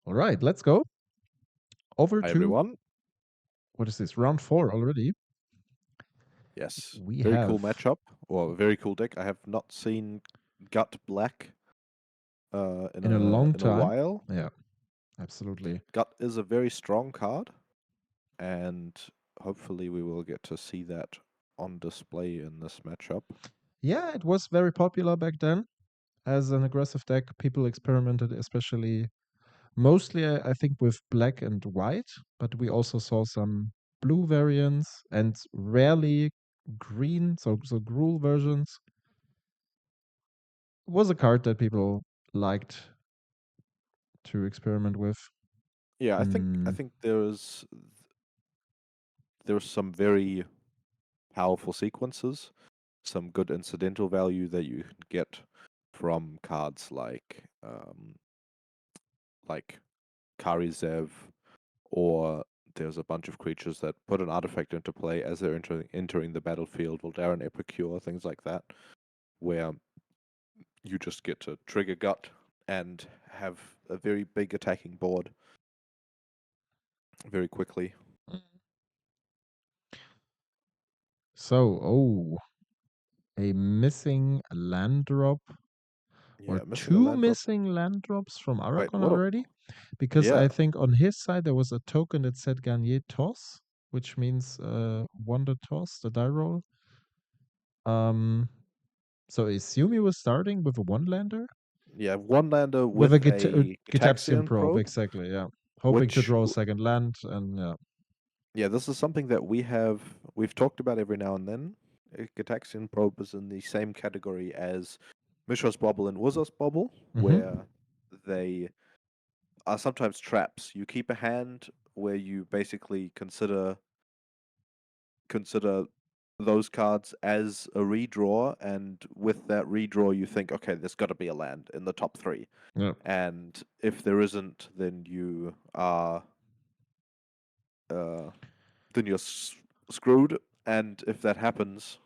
All right, let's go over Hi, to everyone. what is this? Round 4 already. Yes, We very have cool matchup, or a very cool deck. I have not seen Gut Black in a long in a time. while. Yeah, absolutely. Gut is a very strong card, and hopefully we will get to see that on display in this matchup. Yeah, it was very popular back then as an aggressive deck. People experimented, especially mostly, I think, with black and white, but we also saw some blue variants and rarely green, so Gruul versions. It was a card that people liked to experiment with. Yeah, I think there's some very powerful sequences, some good incidental value that you can get from cards like Karizev, or there's a bunch of creatures that put an artifact into play as they're entering the battlefield, Voldaren Epicure, things like that, where you just get to trigger Gut and have a very big attacking board very quickly. So, a missing land drop or Yeah, missing a 2 land drop. missing land drops from Wait, ARAGORN what a already? Because yeah. I think on his side there was a token that said Garnier Toss, which means Wonder Toss, the die roll. So I assume he was starting with a one-lander? Yeah, one lander With a with a Gitaxian Gitaxian probe, probe, exactly, yeah. Hoping to which draw a second land, and yeah. yeah, this is something that we've talked about every now and then. Gitaxian probe is in the same category as Mishra's Bobble and Wizard's Bobble, Mm-hmm. where they are sometimes traps. You keep a hand where you basically consider those cards as a redraw, and with that redraw, you think, okay, there's got to be a land in the top 3, Yeah. and if there isn't, then you are then you're screwed. And if that happens,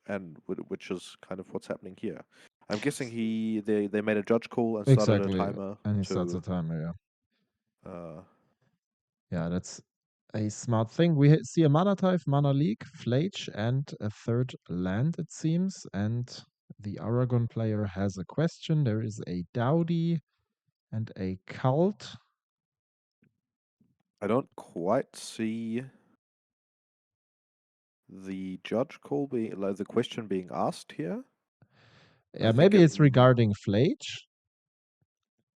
and which is kind of what's happening here, I'm guessing they made a judge call and started a Exactly. timer And he starts a to timer, yeah. uh, Yeah, that's a smart thing. We see a mana type, mana leak, Flage, and a third land, it seems. And the Aragon player has a question. There is a Dowdy and a Cult. I don't quite see the judge call being like the question being asked here. I Yeah, think maybe it. it's regarding Flage.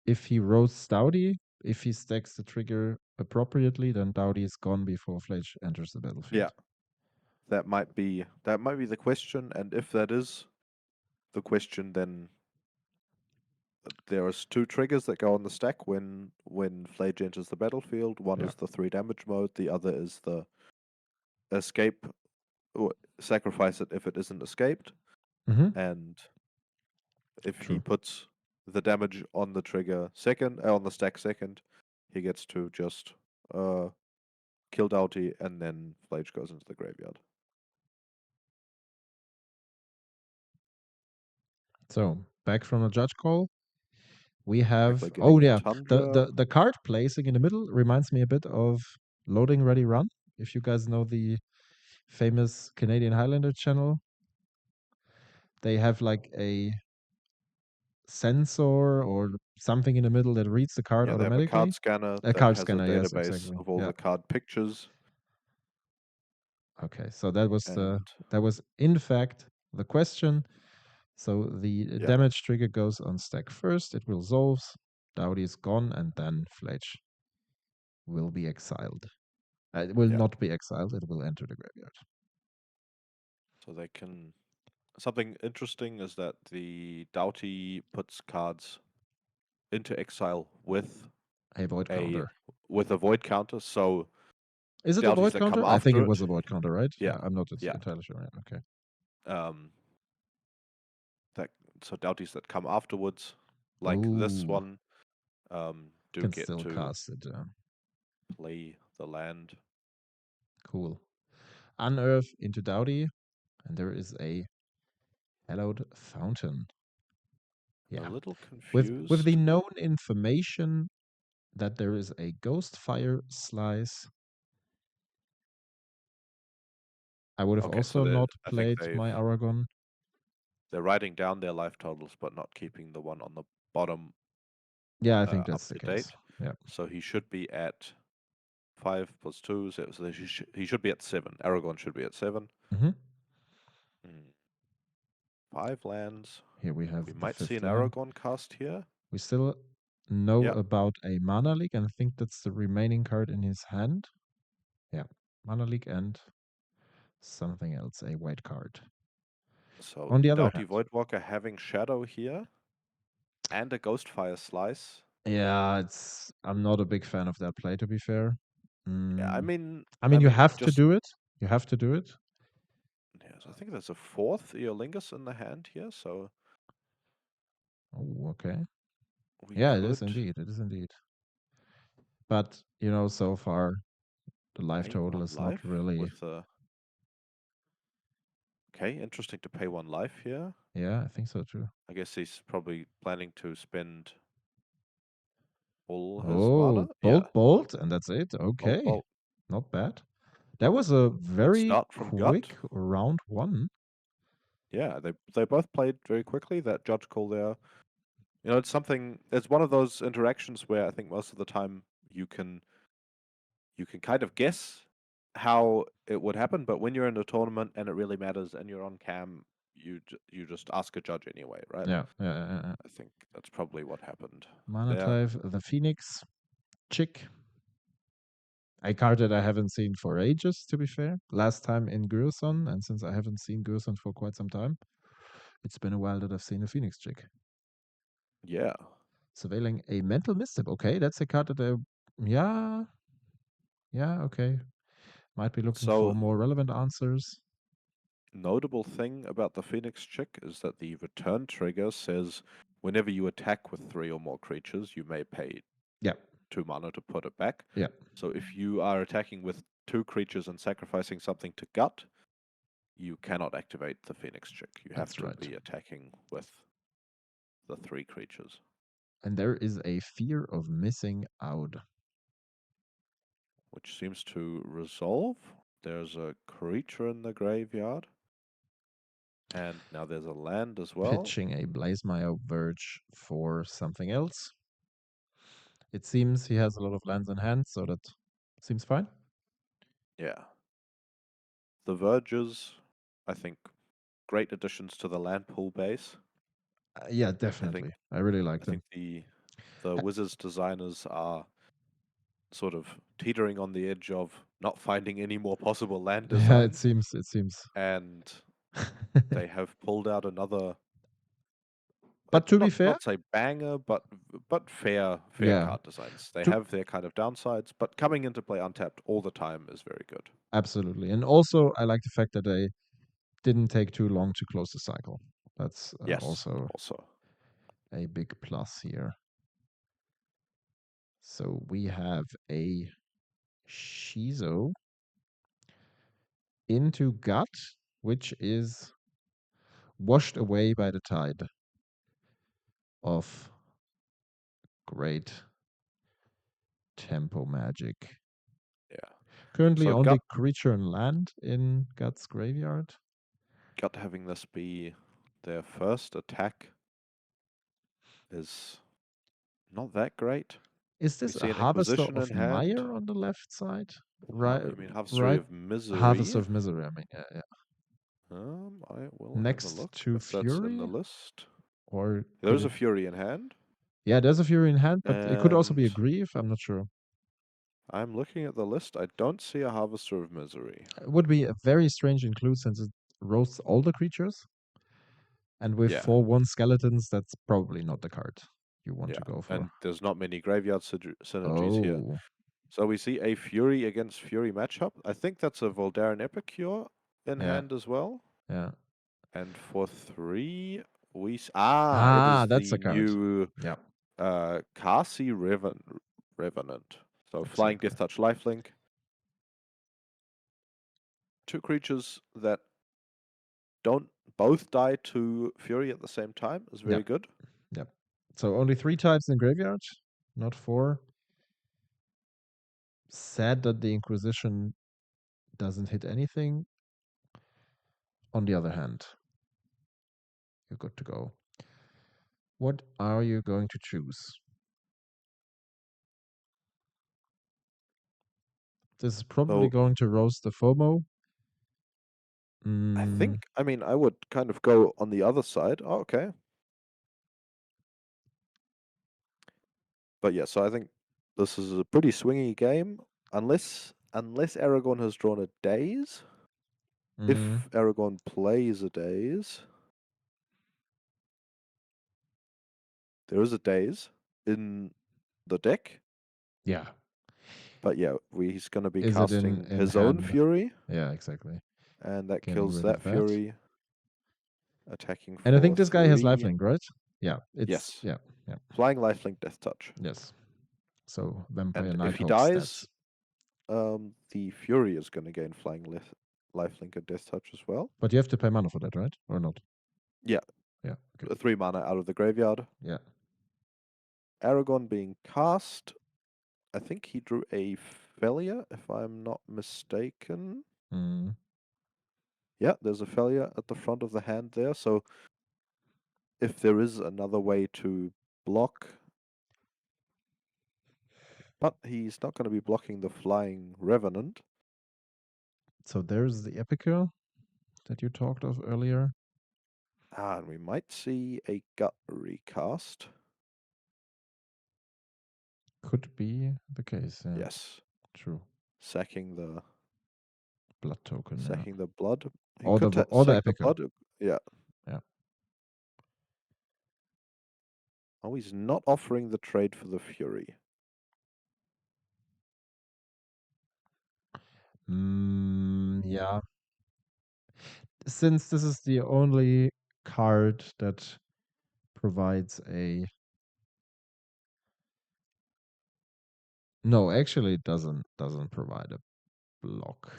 If he roasts Dowdy, if he stacks the trigger appropriately, then Dowdy is gone before Flage enters the Yeah, battlefield. that might be the question, and if that is the question, then there is 2 triggers that go on the stack when Flage enters the battlefield. One Yeah. is the 3 damage mode, the other is the escape, or sacrifice it if it isn't escaped. Mm-hmm. And if he True. puts the damage on the trigger second, on the stack second, he gets to just kill Doughty, and then Flage goes into the graveyard. So back from the judge call. We Like have we're getting a the, Tundra. the card placing in the middle reminds me a bit of Loading Ready Run. If you guys know the famous Canadian Highlander channel, they have like a sensor or something in the middle that reads the card Yeah, they have a card automatically. scanner A that card has a scanner, yes, database exactly. of all Yeah. the card pictures. Okay, so that And was in fact the question. So the yeah, damage trigger goes on stack first. It will solve. Dowdy is gone, and then Fletch will be exiled. It will yeah. not be exiled. It will enter the graveyard. So they can. Something interesting is that the Doughty puts cards into exile with A void a counter. void counter. So Is it a Doughties void that come counter? I think after it it, was a void counter, right? yeah, Yeah, I'm not yeah. entirely sure. Yeah, okay. Um, that so Doughties that come afterwards, like this Ooh, one, do can get still to cast it. play the land. Cool. Unearth into Dowdy, and there is a hallowed fountain. A Yeah. little With the confused. known information, that there is a Ghost Fire Slice. I would have Okay, so also not I think played my Aragon. they're writing down their life totals, but not keeping the one on the bottom Yeah, I think up that's the to case. date. Yeah. So he should be at 5 plus 2, so he should be at 7. Aragorn should be at 7. Mm-hmm. 5 lands. Here we have We the might see 5th an land. Aragorn cast here. We still know Yeah. about a Mana Leak, and I think that's the remaining card in his hand. Yeah, Mana Leak and something else, a white card. So On the other Doughty hand, Voidwalker having Shadow here and a Ghostfire Slice. yeah, I'm not a big fan of that play, to be fair. Yeah, I Mm, mean, you have to just do it. You have to do it. yes, I think there's a 4th Eolingus in the hand here, so Oh, okay. we Yeah, it is could indeed. It is indeed. But, so far, the life pay total 1 is not life really. with a. Okay, interesting to pay 1 life here. Yeah, I think so too. I guess he's probably planning to spend all his Oh, mana. Yeah, bolt, and that's it. Okay. bolt. Not bad. That was a Good very start from Gut. quick round 1. Yeah, they both played very quickly. That judge call there, it's something. It's one of those interactions where I think most of the time you can kind of guess how it would happen, but when you're in a tournament and it really matters and you're on cam, you just ask a judge anyway, right? Yeah. I think that's probably what happened Mana there. type, the Phoenix Chick. A card that I haven't seen for ages, to be fair. Last time in Gurson, and since I haven't seen Gurson for quite some time, it's been a while that I've seen a Phoenix Chick. Yeah. Surveilling a Mental Misstep. Okay, that's a card that yeah, okay. Might be looking for So more relevant answers. notable thing about the Phoenix Chick is that the return trigger says whenever you attack with 3 or more creatures, you may pay Yeah. 2 mana to put it back. Yeah. So if you are attacking with 2 creatures and sacrificing something to gut, you cannot activate the Phoenix Chick. You have That's to right. be attacking with the 3 creatures. And there is a fear of missing out. Which seems to resolve. There's a creature in the graveyard. And now there's a land as well. Pitching a Blazemire Verge for something else. It seems he has a lot of lands in hand, so that seems fine. Yeah. The Verges, I think, great additions to the land pool base. Yeah, definitely. I really like I them. think the Wizards designers are sort of teetering on the edge of not finding any more possible land Yeah, it designs. seems. And they have pulled out another, But to be fair, not say banger, but fair yeah, card designs. They to, have their kind of downsides, but coming into play untapped all the time is very good. absolutely. And also, I like the fact that they didn't take too long to close the cycle. That's Yes, also also. a big plus here. So we have a Shizo into Gut, which is washed away by the tide of great tempo magic. Yeah. Currently So only Gut creature and land in Gut's graveyard. having this be their first attack is not that great. Is We this a see an Harvester Inquisition of in hand. Mire on the left side? Right, You mean Harvestery right. of Misery? Harvest of Misery, I mean, yeah. I will have a Next look to if that's in the Fury? list. Or could There's a it? Fury in hand, Yeah, there's a Fury in hand, but it could also be a and Grief. I'm not sure. I'm looking at the list. I don't see a Harvester of Misery. It would be a very strange include since it roasts all the creatures. And with Yeah, 4/1 skeletons, that's probably not the card you want to yeah, go for. and there's not many graveyard synergies here. Oh, So we see a Fury against Fury matchup. I think that's a Voldaren Epicure in yeah, hand as well. yeah. And for 3, it Ah, is that's the a card. new Yeah, Kasi Revenant. So flying exactly. Death Touch Lifelink. 2 creatures that don't both die to Fury at the same time is Yeah, very good. yeah. So only 3 types in graveyard, not 4. sad that the Inquisition doesn't hit anything. On the other hand, you're good to go. What are you going to choose? This is probably So going to roast the FOMO. I think, I mean, I would kind of go on the other side. Oh, okay. But yeah, so I think this is a pretty swingy game, unless Aragorn has drawn a daze. If Aragorn plays a daze, there is a daze in the deck. Yeah. But yeah, he's going to be Is it casting in his own hand? Fury, Yeah, exactly. and that Getting kills rid of that that. Fury, attacking And I think for this guy has 3. lifelink, right? Yeah. It's Yes. yeah. Flying Lifelink Death Touch. Yes. So Vampire And if he Nighthawk dies, stats. the Fury is going to gain Flying Lifelink and Death Touch as well. But you have to pay mana for that, right? Or not? Yeah. Yeah. Okay. 3 mana out of the graveyard. Yeah. Aragorn being cast. I think he drew a failure, if I'm not mistaken. Yeah, there's a failure at the front of the hand there. So if there is another way to block, but he's not going to be blocking the Flying Revenant. So there's the Epicure that you talked of earlier. And we might see a gut recast. Could be the case. Yeah. Yes. True. Sacking the Blood token. sacking the blood. He Or could the sack the Epicure. blood. Yeah. Yeah. Oh, he's not offering the trade for the Fury. Yeah. Since this is the only card that provides a no, actually it doesn't provide a block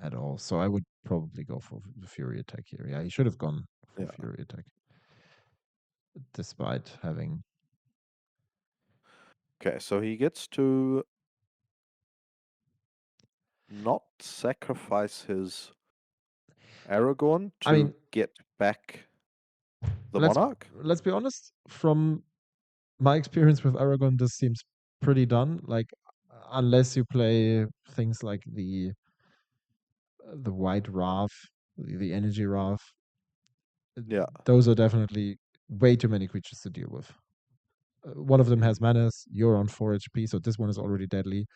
at all. So I would probably go for the Fury attack here. Yeah, he should have gone for Yeah. Fury attack. Despite having Okay, so he gets to not sacrifice his Aragorn to get back the Monarch. let's be honest, from my experience with Aragon, this seems pretty done. Like unless you play things like the White Wrath, the Energy Wrath, Yeah. those are definitely way too many creatures to deal with. One of them has menace. You're on 4 HP, so this one is already deadly.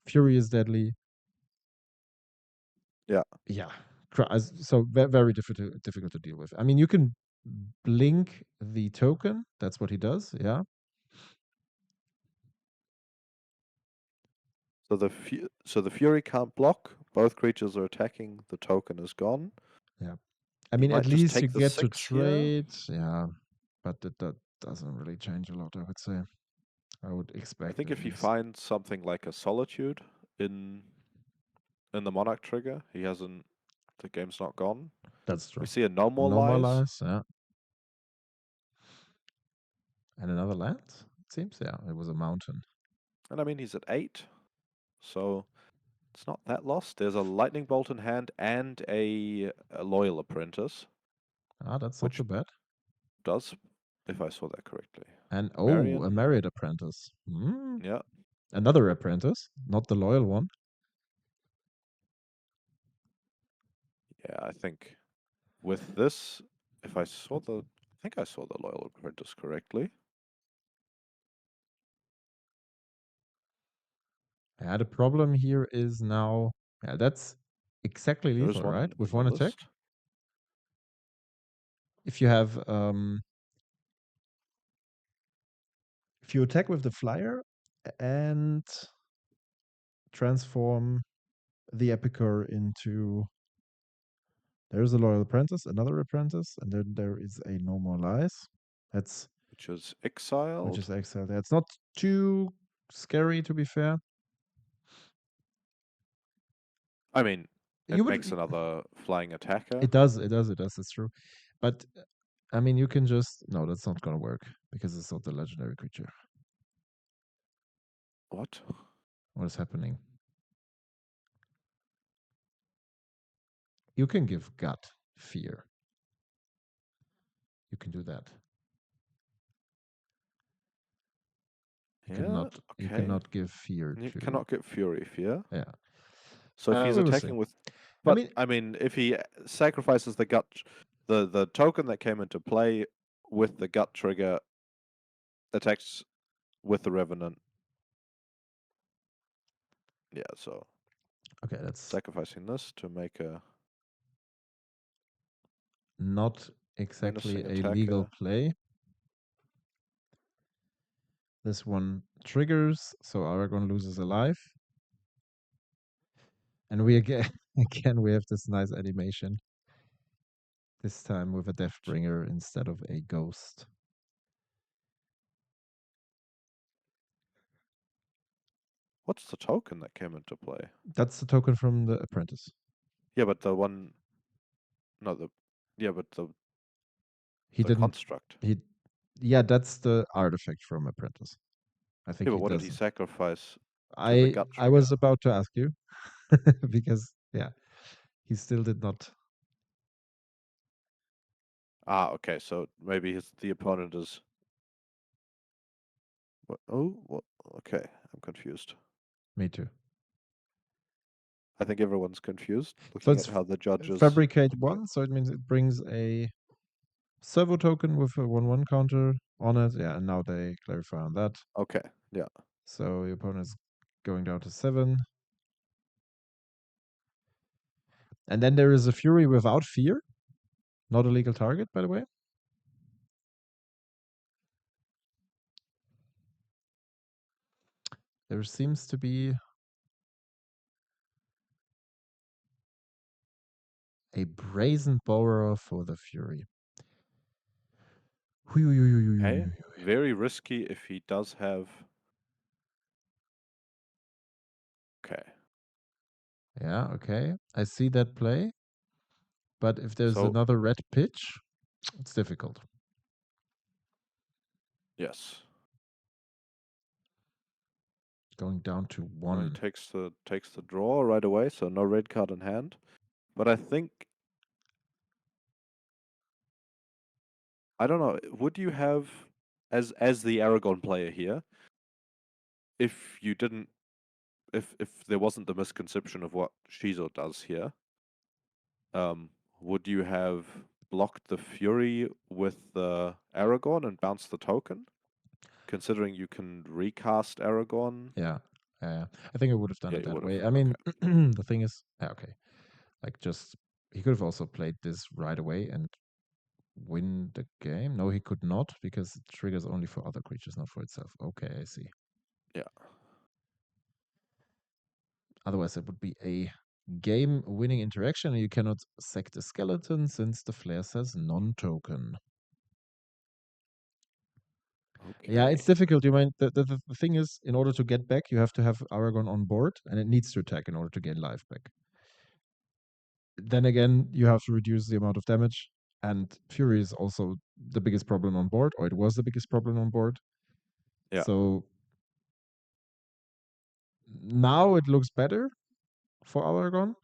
Fury is deadly. Yeah. Yeah. So very difficult to deal with. I mean, you can blink the token. That's what he does. Yeah. So the Fury can't block. Both creatures are attacking. The token is gone. Yeah. I He mean, at might just least you take the get to 6 here. trade. Yeah. But that doesn't really change a lot, I would say. I would I expect think at if he least. finds something like a Solitude in the Monarch trigger, he hasn't. The game's not gone. That's true. We see a No More Lies. Normalize, yeah. And another land, it seems. Yeah, it was a mountain. And I mean, he's at 8. So it's not that lost. There's a Lightning Bolt in hand and a Loyal Apprentice. Ah, that's not too bad. Does, if I saw that correctly. And Marion. a married apprentice. Yeah. Another apprentice, not the loyal one. Yeah, I think with this, if I saw I think I saw the Loyal Apprentice correctly. Yeah, the problem here is now. Yeah, that's exactly There is lethal, one right? With in the one attack. list. If you have if you attack with the flyer and transform the Epicure into there's a loyal apprentice, another apprentice, and then there is a no more lies. That's which is exiled. Which is exiled. It's not too scary, to be fair. I mean, it makes another flying attacker. It does. It's true. But I mean, you can just no. That's not gonna work because it's not the legendary creature. What? What is happening? You can give gut fear. You can do that. You cannot. Okay. You cannot give fear You to. cannot get Fury fear. Yeah. So if he's We will see. attacking with, but I mean, if he sacrifices the gut, the token that came into play with the gut trigger attacks with the Revenant. Yeah, so okay, that's sacrificing this to make a not exactly menacing a legal attacker. play. This one triggers, so Aragon loses a life. And we again we have this nice animation. This time with a Deathbringer instead of a ghost. What's the token that came into play? That's the token from the Apprentice. Yeah, but the one, no, but He the didn't. construct. Yeah, that's the artifact from Apprentice. I think Yeah, but he what did does. he sacrifice to the gut I trigger? was about to ask you because he still did not. Ah, okay, so maybe the opponent is. What? Oh, what? Okay, I'm confused. Me too. I think everyone's confused So looking at it's how the judges. fabricate one, so it means it brings a servo token with a 1/1 counter on it. Yeah, and now they clarify on that. Okay, yeah. So your opponent is going down to 7. And then there is a Fury without fear. Not a legal target, by the way. There seems to be a Brazen Borrower for the Fury. Okay, very risky if he does have. Okay. Yeah, okay. I see that play. But if there's So another red pitch, it's difficult. yes, Going down to well, he 1. takes the draw right away, so no red card in hand. But I think I don't know. Would you have, as the Aragon player here, if you didn't, if there wasn't the misconception of what Shizo does here, would you have blocked the Fury with the Aragon and bounced the token? Considering you can recast Aragon. Yeah. I think I would have done Yeah, it you that would have. way. I Okay. mean, the thing is, okay. Like, just, he could have also played this right away and win the game. No, he could not because it triggers only for other creatures, not for itself. Okay, I see. Yeah. Otherwise, it would be a game-winning interaction, and you cannot sack the skeleton since the flare says non-token. Okay. Yeah, it's difficult. You mean the thing is, in order to get back, you have to have Aragon on board, and it needs to attack in order to gain life back. Then again, you have to reduce the amount of damage, and Fury is also the biggest problem on board, or it was the biggest problem on board. Yeah. So now it looks better for Aragon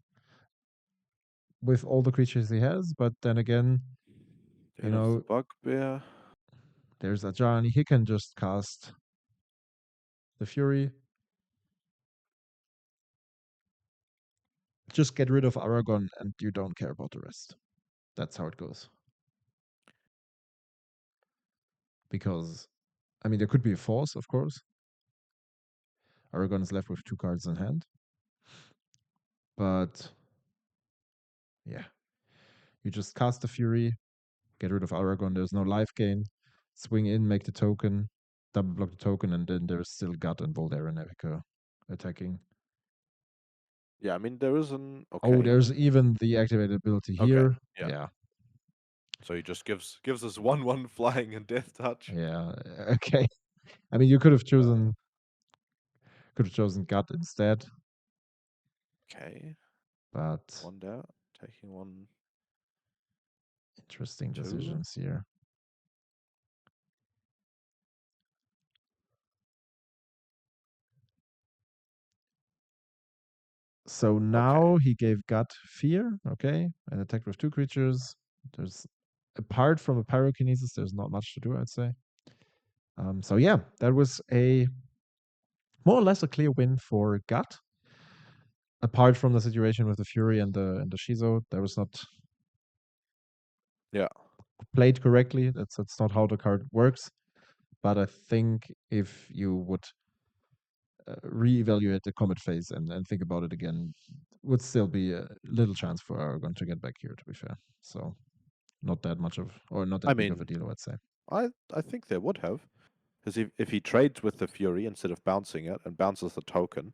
with all the creatures he has, but then again, Then of the Bugbear. there's Ajani. He can just cast the Fury. Just get rid of Aragon and you don't care about the rest. That's how it goes. Because, I mean, there could be a force, of course. Aragon is left with 2 cards in hand. But, yeah. You just cast the Fury, get rid of Aragon. There's no life gain. Swing in, make the token, double block the token, and then there's still Gut and Voldaren Epica attacking. Yeah, I mean there is an Oh, okay. there's even the activated ability Okay. here. Yeah. Yeah. So he just gives us 1/1 flying and death touch. Yeah. Okay. I mean, you could have chosen Gut instead, Okay. but One down, taking 1, interesting 2. decisions here. So now he gave Gut Fear, okay, and attacked with 2 creatures. There's, apart from a Pyrokinesis, there's not much to do, I'd say. So yeah, that was a more or less a clear win for Gut. Apart from the situation with the Fury and the Shizo, that was not played correctly. That's not how the card works. But I think if you would reevaluate the Comet phase and think about it again, would still be a little chance for Aragon to get back here, to be fair. So not that much of, or not that big of a deal, I'd say. I think there would have. Because if he trades with the Fury instead of bouncing it and bounces the token,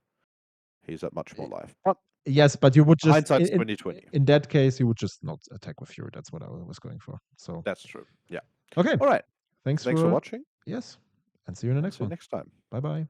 he's at much more life. But yes, but you would just, hindsight's 2020. In that case, you would just not attack with Fury. That's what I was going for. So that's true. Yeah. Okay. All right. Thanks for watching. Yes. And see you in the next one. Next time. Bye-bye.